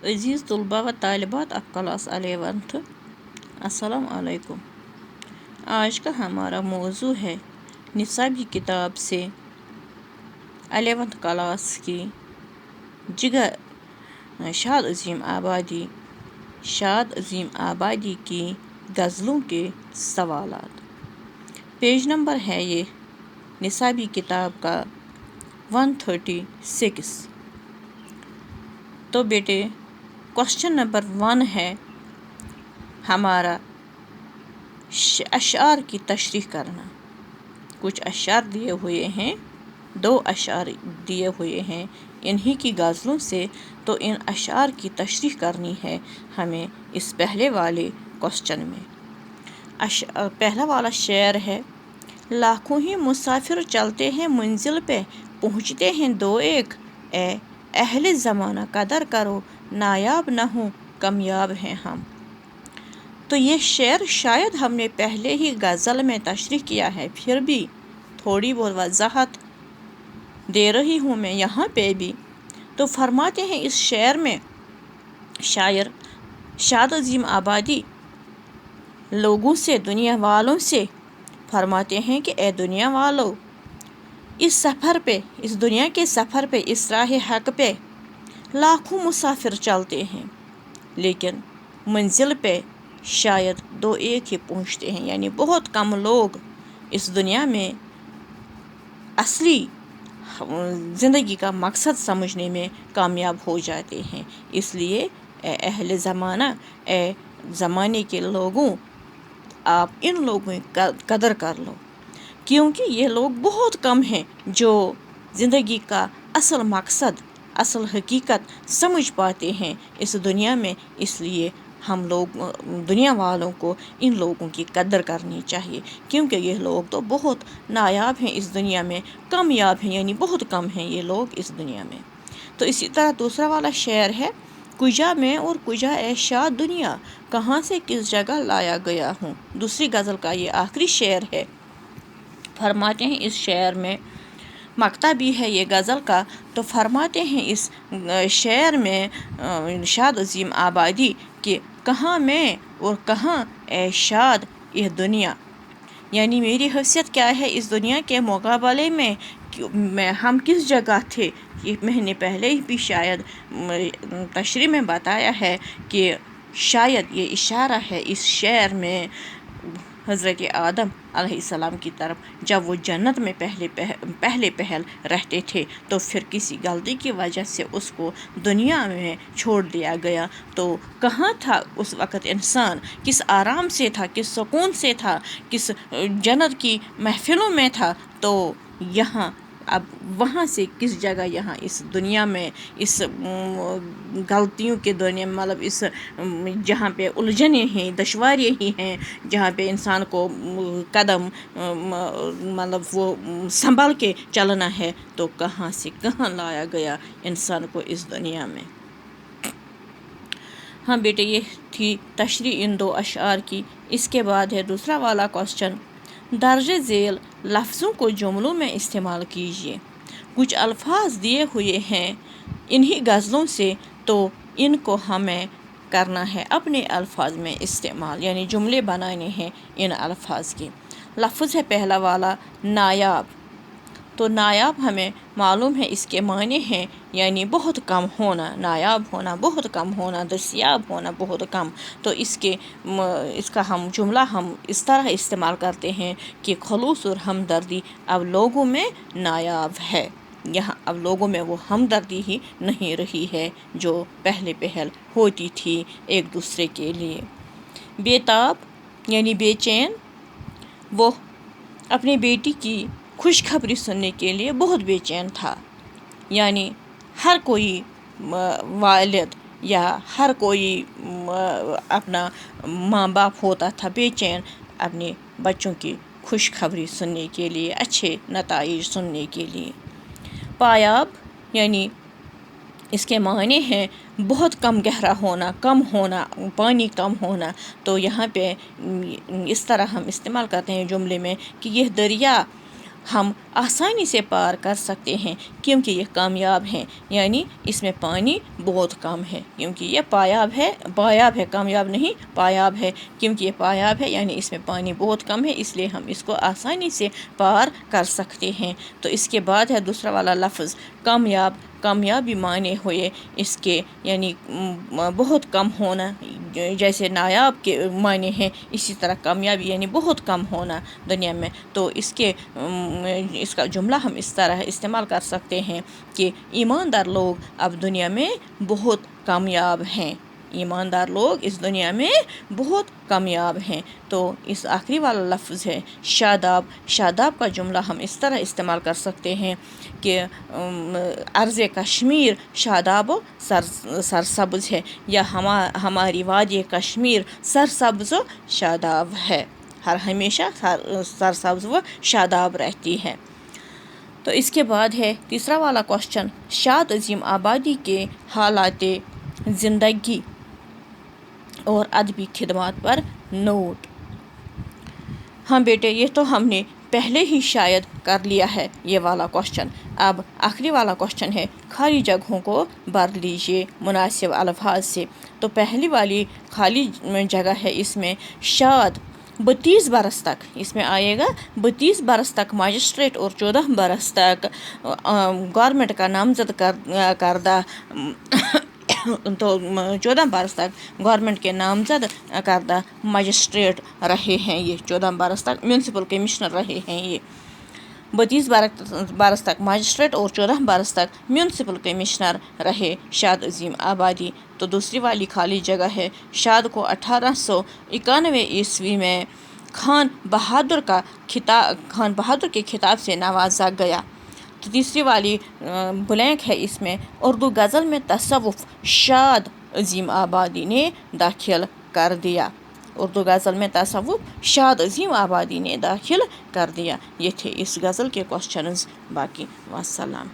عزیز طلباء و طالبات آف کلاس 11th، السلام علیکم۔ آج کا ہمارا موضوع ہے نصابی کتاب سے 11th کلاس کی جگر شاد عظیم آبادی کی غزلوں کے سوالات۔ پیج نمبر ہے یہ نصابی کتاب کا 136۔ تو بیٹے کوشچن نمبر 1 ہے ہمارا اشعار کی تشریح کرنا۔ کچھ اشعار دیے ہوئے ہیں، 2 اشعار دیے ہوئے ہیں انہی کی غزلوں سے، تو ان اشعار کی تشریح کرنی ہے ہمیں اس پہلے والے کوشچن میں۔ پہلا والا شعر ہے: لاکھوں ہی مسافر چلتے ہیں منزل پہ، پہنچتے ہیں 2 ایک، اے اہل زمانہ قدر کرو، نایاب نہ ہوں کامیاب ہیں ہم۔ تو یہ شعر شاید ہم نے پہلے ہی غزل میں تشریح کیا ہے، پھر بھی تھوڑی بہت وضاحت دے رہی ہوں میں یہاں پہ بھی۔ تو فرماتے ہیں اس شعر میں شاعر شاد عظیم آبادی لوگوں سے، دنیا والوں سے فرماتے ہیں کہ اے دنیا والو، اس سفر پہ، اس دنیا کے سفر پہ، اس راہ حق پہ لاکھوں مسافر چلتے ہیں، لیکن منزل پہ شاید 2 ایک ہی پہنچتے ہیں، یعنی بہت کم لوگ اس دنیا میں اصلی زندگی کا مقصد سمجھنے میں کامیاب ہو جاتے ہیں۔ اس لیے اے اہل زمانہ، اے زمانے کے لوگوں، آپ ان لوگوں کی قدر کر لو، کیونکہ یہ لوگ بہت کم ہیں جو زندگی کا اصل مقصد، اصل حقیقت سمجھ پاتے ہیں اس دنیا میں۔ اس لیے ہم لوگ دنیا والوں کو ان لوگوں کی قدر کرنی چاہیے، کیونکہ یہ لوگ تو بہت نایاب ہیں اس دنیا میں، کامیاب ہیں، یعنی بہت کم ہیں یہ لوگ اس دنیا میں۔ تو اسی طرح دوسرا والا شعر ہے: کجا میں اور کجا اے شاد دنیا، کہاں سے کس جگہ لایا گیا ہوں۔ دوسری غزل کا یہ آخری شعر ہے۔ فرماتے ہیں اس شعر میں مقطع بھی ہے یہ غزل کا، تو فرماتے ہیں اس شعر میں شاد عظیم آبادی کہ کہاں میں اور کہاں اے شاد یہ دنیا، یعنی میری حیثیت کیا ہے اس دنیا کے مقابلے میں، ہم کس جگہ تھے۔ یہ میں نے پہلے ہی بھی شاید تشریح میں بتایا ہے کہ شاید یہ اشارہ ہے اس شعر میں حضرت آدم علیہ السلام کی طرف، جب وہ جنت میں پہلے پہل رہتے تھے، تو پھر کسی غلطی کی وجہ سے اس کو دنیا میں چھوڑ دیا گیا، تو کہاں تھا اس وقت انسان، کس آرام سے تھا، کس سکون سے تھا، کس جنت کی محفلوں میں تھا۔ تو یہاں اب وہاں سے کس جگہ یہاں اس دنیا میں، اس غلطیوں کے دنیا، مطلب اس جہاں پہ الجھنیں ہیں، دشواریاں ہی ہیں، جہاں پہ انسان کو قدم مطلب وہ سنبھل کے چلنا ہے، تو کہاں سے کہاں لایا گیا انسان کو اس دنیا میں۔ ہاں بیٹے، یہ تھی تشریح ان 2 اشعار کی۔ اس کے بعد ہے دوسرا والا کوشچن: درج ذیل لفظوں کو جملوں میں استعمال کیجیے۔ کچھ الفاظ دیے ہوئے ہیں انہی غزلوں سے، تو ان کو ہمیں کرنا ہے اپنے الفاظ میں استعمال، یعنی جملے بنانے ہیں ان الفاظ کے۔ لفظ ہے پہلا والا نایاب، تو نایاب ہمیں معلوم ہے اس کے معنی ہیں، یعنی بہت کم ہونا، نایاب ہونا، بہت کم ہونا، دستیاب ہونا، بہت کم۔ تو اس کا ہم جملہ ہم اس طرح استعمال کرتے ہیں کہ خلوص اور ہمدردی اب لوگوں میں نایاب ہے۔ یہاں اب لوگوں میں وہ ہمدردی ہی نہیں رہی ہے جو پہلے پہل ہوتی تھی ایک دوسرے کے لیے۔ بیتاب یعنی بے چین، وہ اپنی بیٹی کی خوشخبری سننے کے لیے بہت بے چین تھا، یعنی ہر کوئی والد یا ہر کوئی اپنا ماں باپ ہوتا تھا بے چین اپنے بچوں کی خوشخبری سننے کے لیے، اچھے نتائج سننے کے لیے۔ پایاب یعنی اس کے معنی ہیں بہت کم گہرا ہونا، کم ہونا، پانی کم ہونا۔ تو یہاں پہ اس طرح ہم استعمال کرتے ہیں جملے میں کہ یہ دریا ہم آسانی سے پار کر سکتے ہیں کیونکہ یہ کامیاب ہیں، یعنی اس میں پانی بہت کم ہے، کیونکہ یہ پایاب ہے کامیاب نہیں پایاب ہے، کیونکہ یہ پایاب ہے یعنی اس میں پانی بہت کم ہے، اس لیے ہم اس کو آسانی سے پار کر سکتے ہیں۔ تو اس کے بعد ہے دوسرا والا لفظ کامیابی معنی ہوئے اس کے، یعنی بہت کم ہونا، جیسے نایاب کے معنی ہیں اسی طرح کامیابی یعنی بہت کم ہونا دنیا میں۔ تو اس کا جملہ ہم اس طرح استعمال کر سکتے ہیں کہ ایماندار لوگ اب دنیا میں بہت کامیاب ہیں، ایماندار لوگ اس دنیا میں بہت کامیاب ہیں۔ تو اس آخری والا لفظ ہے شاداب کا جملہ ہم اس طرح استعمال کر سکتے ہیں کہ ارض کشمیر شاداب و سرسبز ہے، یا ہماری وادی کشمیر سرسبز و شاداب ہے، ہر ہمیشہ سرسبز و شاداب رہتی ہے۔ تو اس کے بعد ہے تیسرا والا کوشچن، شاد عظیم آبادی کے حالات زندگی اور ادبی خدمات پر نوٹ۔ ہاں بیٹے، یہ تو ہم نے پہلے ہی شاید کر لیا ہے یہ والا کوشچن۔ اب آخری والا کوشچن ہے، خالی جگہوں کو بھر لیجیے مناسب الفاظ سے۔ تو پہلی والی خالی جگہ ہے اس میں شاد 32 برس تک، اس میں آئے گا 32 برس تک ماجسٹریٹ اور 14 برس تک گورنمنٹ کا نامزد کردہ تو 14 برس تک گورنمنٹ کے نامزد کردہ مجسٹریٹ رہے ہیں، یہ 14 برس تک میونسپل کمشنر رہے ہیں، یہ 32 برس تک مجسٹریٹ اور 14 برس تک میونسپل کمشنر رہے شاد عظیم آبادی۔ تو دوسری والی خالی جگہ ہے، شاد کو 1891 عیسوی میں خان بہادر کے خطاب سے نوازا گیا۔ تو تیسری والی بلینک ہے اس میں، اردو غزل میں تصوف شاد عظیم آبادی نے داخل کر دیا، اردو غزل میں تصوف شاد عظیم آبادی نے داخل کر دیا۔ یہ تھے اس غزل کے کوشچنز، باقی والسلام۔